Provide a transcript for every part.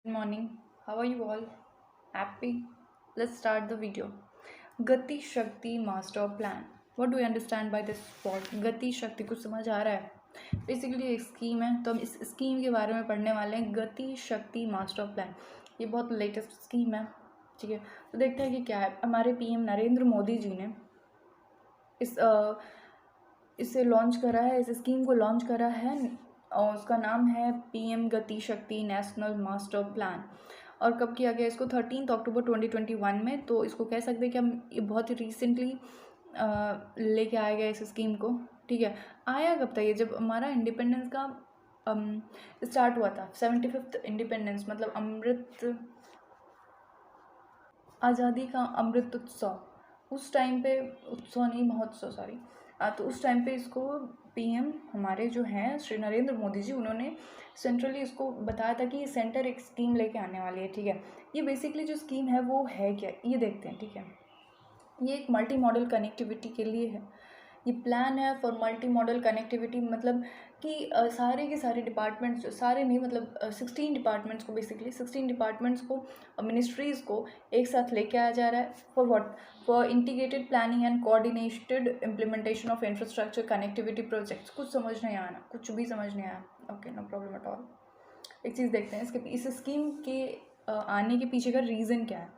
Good morning. How are you all? Happy? Let's start the video. गति शक्ति master plan. What do you understand by this word? गति शक्ति कुछ समझ आ रहा है? बेसिकली एक स्कीम है, तो हम इस स्कीम के बारे में पढ़ने वाले हैं. गति शक्ति मास्टर प्लान. ये बहुत लेटेस्ट स्कीम है. ठीक है, तो देखते हैं कि क्या है. हमारे पीएम नरेंद्र मोदी जी ने इसे लॉन्च करा है, इस स्कीम को लॉन्च करा है और उसका नाम है पीएम गति शक्ति नेशनल मास्टर प्लान. और कब किया गया इसको? 13 अक्टूबर 2021 में. तो इसको कह सकते हैं कि हम ये बहुत ही रिसेंटली लेके आए गए इस स्कीम को. ठीक है, आया कब था ये? जब हमारा इंडिपेंडेंस का स्टार्ट हुआ था. 75th इंडिपेंडेंस मतलब आज़ादी का अमृत उत्सव. उस टाइम पे, उत्सव नहीं महोत्सव, सॉरी. तो उस टाइम पे इसको पीएम हमारे जो हैं श्री नरेंद्र मोदी जी, उन्होंने सेंट्रली इसको बताया था कि ये सेंटर एक स्कीम लेके आने वाली है. ठीक है, ये बेसिकली जो स्कीम है वो है क्या, ये देखते हैं. ठीक है, ये एक मल्टी मॉडल कनेक्टिविटी के लिए है. ये प्लान है फॉर मल्टी मॉडल कनेक्टिविटी. मतलब कि सारे के सारे डिपार्टमेंट्स, सारे नहीं मतलब 16 डिपार्टमेंट्स को, बेसिकली 16 डिपार्टमेंट्स को, मिनिस्ट्रीज़ को एक साथ लेके आया जा रहा है. For what? For integrated planning and coordinated implementation of infrastructure connectivity projects. कुछ समझ नहीं आया, कुछ भी समझ नहीं आया. Okay, no problem at all. एक चीज़ देखते हैं इसके, इस स्कीम के आने के पीछे का रीज़न क्या है.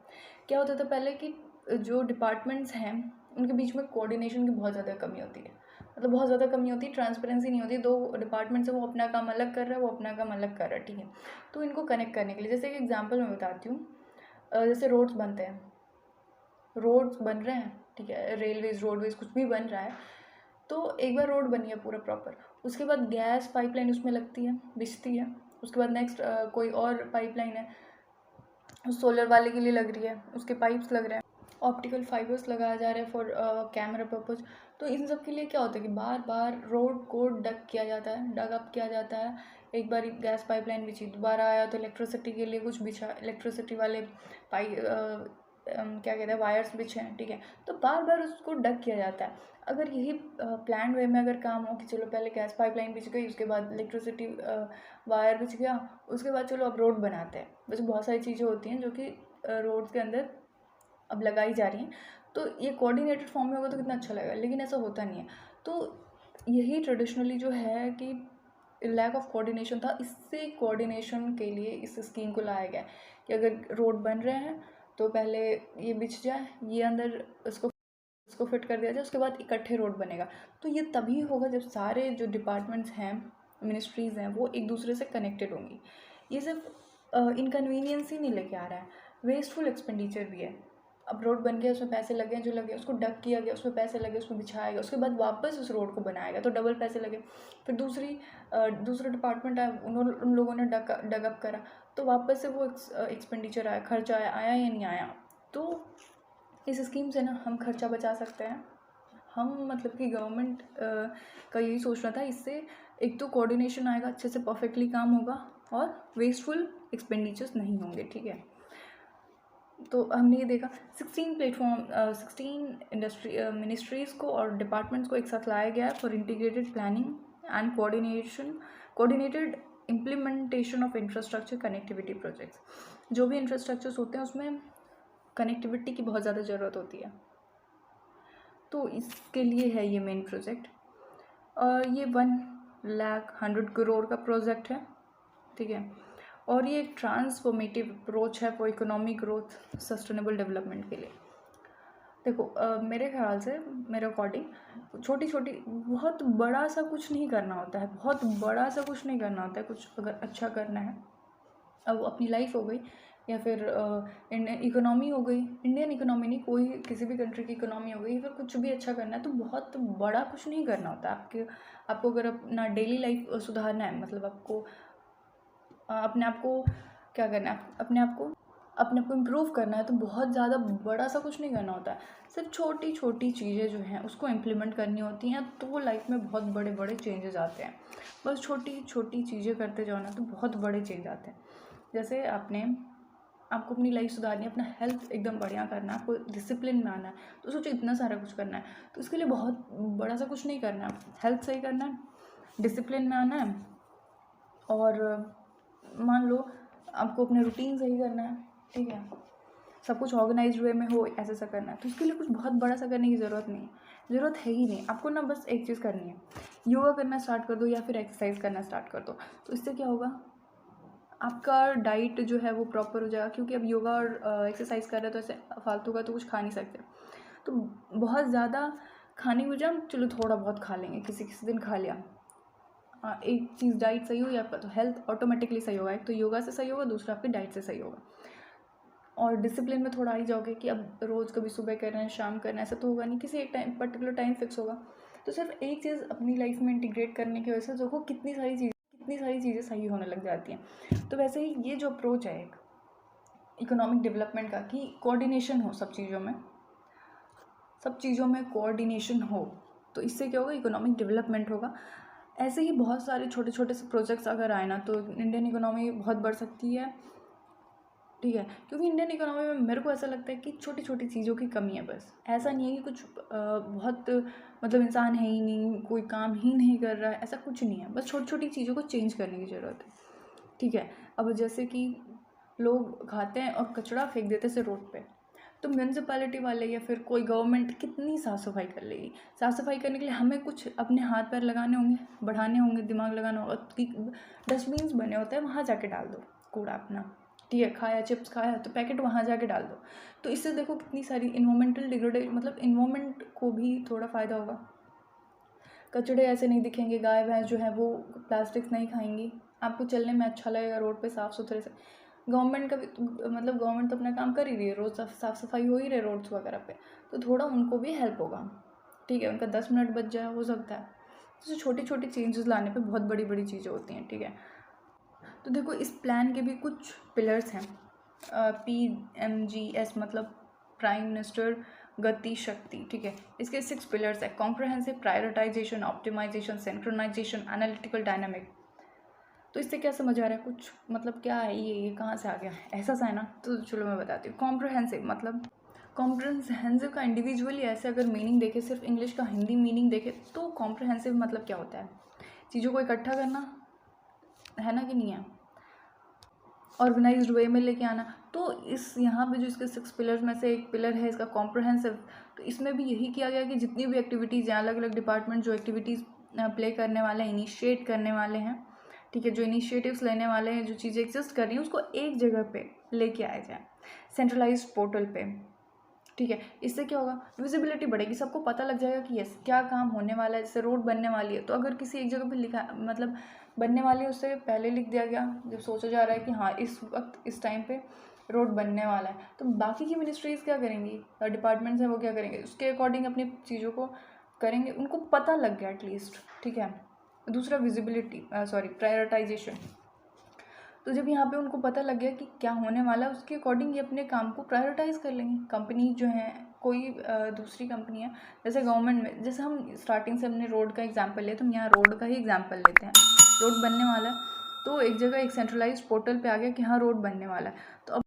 क्या होता था पहले कि जो डिपार्टमेंट्स हैं उनके बीच में कोऑर्डिनेशन की बहुत ज़्यादा कमी होती है. मतलब बहुत ज़्यादा कमी होती है, ट्रांसपेरेंसी नहीं होती. दो डिपार्टमेंट्स है, वो अपना काम अलग कर रहा है, वो अपना काम अलग कर रहा है. ठीक है, तो इनको कनेक्ट करने के लिए, जैसे एक एग्जांपल मैं बताती हूँ. जैसे रोड्स बनते हैं, रोड्स बन रहे हैं. ठीक है, रेलवेज, रोडवेज, कुछ भी बन रहा है. तो एक बार रोड बनी है पूरा प्रॉपर, उसके बाद गैस पाइपलाइन उसमें लगती है, बिछती है. उसके बाद नेक्स्ट कोई और पाइपलाइन है, सोलर वाले के लिए लग रही है, उसके पाइप्स लग रहे हैं, ऑप्टिकल फाइबर्स लगाया जा रहा है फॉर कैमरा पर्पज़. तो इन सब के लिए क्या होता है कि बार बार रोड को डग किया जाता है, डग अप किया जाता है. एक बार गैस पाइपलाइन बिछी, दोबारा आया तो इलेक्ट्रिसिटी के लिए कुछ बिछा, इलेक्ट्रिसिटी वाले क्या कहते हैं, वायर्स बिछे हैं. ठीक है, तो बार बार उसको डग किया जाता है. अगर यही प्लान वे में अगर काम हो कि चलो पहले गैस पाइपलाइन बिछ गई, उसके बाद इलेक्ट्रिसिटी वायर बिछ गया, उसके बाद चलो अब रोड बनाते हैं. वैसे बहुत सारी चीज़ें होती हैं जो कि रोड्स के अंदर अब लगाई जा रही हैं. तो ये कोऑर्डिनेटेड फॉर्म में होगा तो कितना अच्छा लगेगा, लेकिन ऐसा होता नहीं है. तो यही ट्रेडिशनली जो है कि लैक ऑफ कोऑर्डिनेशन था. इससे कोऑर्डिनेशन के लिए इस स्कीम को लाया गया कि अगर रोड बन रहे हैं तो पहले ये बिछ जाए, ये अंदर इसको फिट कर दिया जाए, उसके बाद इकट्ठे रोड बनेगा. तो ये तभी होगा जब सारे जो डिपार्टमेंट्स हैं, मिनिस्ट्रीज़ हैं, वो एक दूसरे से कनेक्टेड होंगी. ये सिर्फ इनकन्वीनियंस ही नहीं लेके आ रहा है, वेस्टफुल एक्सपेंडिचर भी है. अब रोड बन गया, उसमें पैसे लगे, जो लगे, उसको डग किया गया, उसमें पैसे लगे, उसमें बिछाया गया, उसके बाद वापस उस रोड को बनाएगा तो डबल पैसे लगे. फिर दूसरा डिपार्टमेंट आया, उन लोगों ने डग अप करा, तो वापस से वो एक्सपेंडिचर आया, खर्चा आया या नहीं आया. तो इस स्कीम से ना हम खर्चा बचा सकते हैं. हम मतलब कि गवर्नमेंट का यही सोचना था. इससे एक तो कोऑर्डिनेशन आएगा, अच्छे से परफेक्टली काम होगा और वेस्टफुल एक्सपेंडिचर्स नहीं होंगे. ठीक है, तो हमने ये देखा 16 मिनिस्ट्रीज़ को और डिपार्टमेंट्स को एक साथ लाया गया है for integrated planning and coordinated implementation of infrastructure connectivity projects. जो भी इंफ्रास्ट्रक्चर्स होते हैं उसमें कनेक्टिविटी की बहुत ज़्यादा ज़रूरत होती है, तो इसके लिए है ये मेन प्रोजेक्ट. ये 1,100 करोड़ का प्रोजेक्ट है. ठीक है, और ये एक ट्रांसफॉर्मेटिव अप्रोच है for economic growth, sustainable development के लिए. देखो मेरे ख्याल से, मेरे अकॉर्डिंग छोटी छोटी, बहुत बड़ा सा कुछ नहीं करना होता है, बहुत बड़ा सा कुछ नहीं करना होता है. कुछ अगर अच्छा करना है, अब अपनी लाइफ हो गई या फिर इंडियन इकोनॉमी हो गई, इंडियन इकोनॉमी नहीं, कोई किसी भी कंट्री की इकोनॉमी हो गई, फिर कुछ भी अच्छा करना है तो बहुत बड़ा कुछ नहीं करना होता है. आपको अगर अपना डेली लाइफ सुधारना है, मतलब आपको अपने आप को क्या करना है, अपने आप को इम्प्रूव करना है, तो बहुत ज़्यादा बड़ा सा कुछ नहीं करना होता है. सिर्फ छोटी छोटी चीज़ें जो हैं उसको इम्प्लीमेंट करनी होती हैं, तो वो लाइफ में बहुत बड़े बड़े चेंजेस आते हैं. बस छोटी छोटी चीज़ें करते जाओ ना तो बहुत बड़े चेंज आते हैं. जैसे आपको अपनी लाइफ सुधारनी है, अपना हेल्थ एकदम बढ़िया करना है, आपको डिसिप्लिन में आना है, तो सोचो इतना सारा कुछ करना है. तो इसके लिए बहुत बड़ा सा कुछ नहीं करना है. हेल्थ सही करना है, डिसिप्लिन में आना है, और मान लो आपको अपने रूटीन सही करना है, ठीक है, सब कुछ ऑर्गेनाइज्ड वे में हो, ऐसा सा करना है, तो इसके लिए कुछ बहुत बड़ा सा करने की ज़रूरत नहीं है, ज़रूरत है ही नहीं। आपको ना बस एक चीज़ करनी है, योगा करना स्टार्ट कर दो या फिर एक्सरसाइज करना स्टार्ट कर दो। तो इससे क्या होगा, आपका डाइट जो है वो प्रॉपर हो जाएगा, क्योंकि अब योगा और एक्सरसाइज कर रहे हैं तो ऐसे फालतू का तो कुछ खा नहीं सकते, तो बहुत ज़्यादा खाने की बजाय हम चलो थोड़ा बहुत खा लेंगे, किसी किसी दिन खा लिया। एक चीज़ डाइट सही हुई आपका तो हेल्थ ऑटोमेटिकली सही होगा, एक तो योगा से सही होगा, दूसरा आपकी डाइट से सही होगा। और डिसिप्लिन में थोड़ा आ ही जाओगे कि अब रोज़ कभी सुबह करना है शाम करना है, ऐसा तो होगा नहीं, किसी एक टाइम पर्टिकुलर टाइम फिक्स होगा। तो सिर्फ एक चीज़ अपनी लाइफ में इंटीग्रेट करने की वजह से देखो कितनी सारी चीज़ें सही होने लग जाती हैं। तो वैसे ही ये जो अप्रोच है एक इकोनॉमिक डेवलपमेंट का, कि कोऑर्डिनेशन हो सब चीज़ों में कोऑर्डिनेशन हो, तो इससे क्या होगा, इकोनॉमिक डेवलपमेंट होगा। ऐसे ही बहुत सारे छोटे छोटे से प्रोजेक्ट्स अगर आए ना तो इंडियन इकोनॉमी बहुत बढ़ सकती है, ठीक है। क्योंकि इंडियन इकोनॉमी में मेरे को ऐसा लगता है कि छोटी छोटी चीज़ों की कमी है, बस ऐसा नहीं है कि कुछ बहुत मतलब इंसान है ही नहीं, कोई काम ही नहीं कर रहा है, ऐसा कुछ नहीं है, बस छोटी छोटी चीज़ों को चेंज करने की ज़रूरत है, ठीक है। अब जैसे कि लोग खाते हैं और कचरा फेंक देते से रोड पे, तो म्यूनसिपैलिटी वाले या फिर कोई गवर्नमेंट कितनी साफ़ सफाई कर लेगी। साफ़ सफाई करने के लिए हमें कुछ अपने हाथ पैर लगाने होंगे, बढ़ाने होंगे, दिमाग लगाना होगा कि डस्टबिन्स बने होते हैं, वहाँ जाके डाल दो कूड़ा अपना, ठीक है। खाया चिप्स खाया तो पैकेट वहाँ जाके डाल दो। तो इससे देखो कितनी सारी इन्वायरमेंटल डिग्रेडेशन, मतलब इन्वायरमेंट को भी थोड़ा फ़ायदा होगा। कचड़े ऐसे नहीं दिखेंगे, गाय भैंस जो है वो प्लास्टिक्स नहीं खाएंगी, आपको चलने में अच्छा लगेगा रोड पे साफ़ सुथरे से। गवर्नमेंट का भी मतलब गवर्नमेंट तो अपना काम कर ही रही है, रोज़ साफ़ सफाई हो ही रही है रोड्स वगैरह पे, तो थोड़ा उनको भी हेल्प होगा, ठीक है। उनका 10 मिनट बच जाए, हो सकता है। तो छोटी छोटी चेंजेस लाने पे बहुत बड़ी बड़ी चीज़ें होती हैं, ठीक है। तो देखो इस प्लान के भी कुछ पिलर्स हैं, PMGS मतलब प्राइम मिनिस्टर गति शक्ति, ठीक है। इसके 6 पिलर्स है, comprehensive, prioritisation, optimisation, synchronisation, analytical, dynamic. तो इससे क्या समझ आ रहा है कुछ, मतलब क्या है ये कहाँ से आ गया, ऐसा सा है ना। तो चलो मैं बताती हूँ। कॉम्प्रहेंसिव मतलब कॉम्प्रहेंसिव का इंडिविजुअली ऐसे अगर मीनिंग देखे, सिर्फ इंग्लिश का हिंदी मीनिंग देखे तो कॉम्प्रहेंसिव मतलब क्या होता है, चीज़ों को इकट्ठा करना, है ना कि नहीं है, ऑर्गेनाइज्ड वे में लेके आना। तो इस यहाँ पे जो इसके 6 पिलर्स में से एक पिलर है इसका कॉम्प्रहेंसिव, तो इसमें भी यही किया गया कि जितनी भी एक्टिविटीज़ हैं, अलग अलग डिपार्टमेंट जो एक्टिविटीज़ प्ले करने वाले हैं, इनिशिएट करने वाले हैं, ठीक है, जो इनिशिएटिव्स लेने वाले हैं, जो चीज़ें एग्जिस्ट कर रही हैं उसको एक जगह पे लेके आया जाए, सेंट्रलाइज्ड पोर्टल पे, ठीक है। इससे क्या होगा, विजिबिलिटी बढ़ेगी, सबको पता लग जाएगा कि यस क्या काम होने वाला है। जैसे रोड बनने वाली है तो अगर किसी एक जगह पे लिखा, मतलब बनने वाली है उससे पहले लिख दिया गया, जब सोचा जा रहा है कि हाँ इस वक्त इस टाइम पे रोड बनने वाला है, तो बाकी की मिनिस्ट्रीज़ क्या करेंगी, डिपार्टमेंट्स हैं वो क्या करेंगे, उसके अकॉर्डिंग अपनी चीज़ों को करेंगे, उनको पता लग गया एटलीस्ट, ठीक है। दूसरा विजिबिलिटी, सॉरी प्रायोरिटाइजेशन, तो जब यहाँ पे उनको पता लग गया कि क्या होने वाला है, उसके अकॉर्डिंग ये अपने काम को प्रायोरिटाइज़ कर लेंगे। कंपनी जो है, कोई दूसरी कंपनी है, जैसे गवर्नमेंट में, जैसे हम स्टार्टिंग से हमने रोड का एग्जांपल लिया, तो हम यहाँ रोड का ही एग्जांपल लेते हैं। रोड बनने वाला है तो एक जगह एक सेंट्रलाइज्ड पोर्टल पे आ गया कि हाँ रोड बनने वाला है, तो अब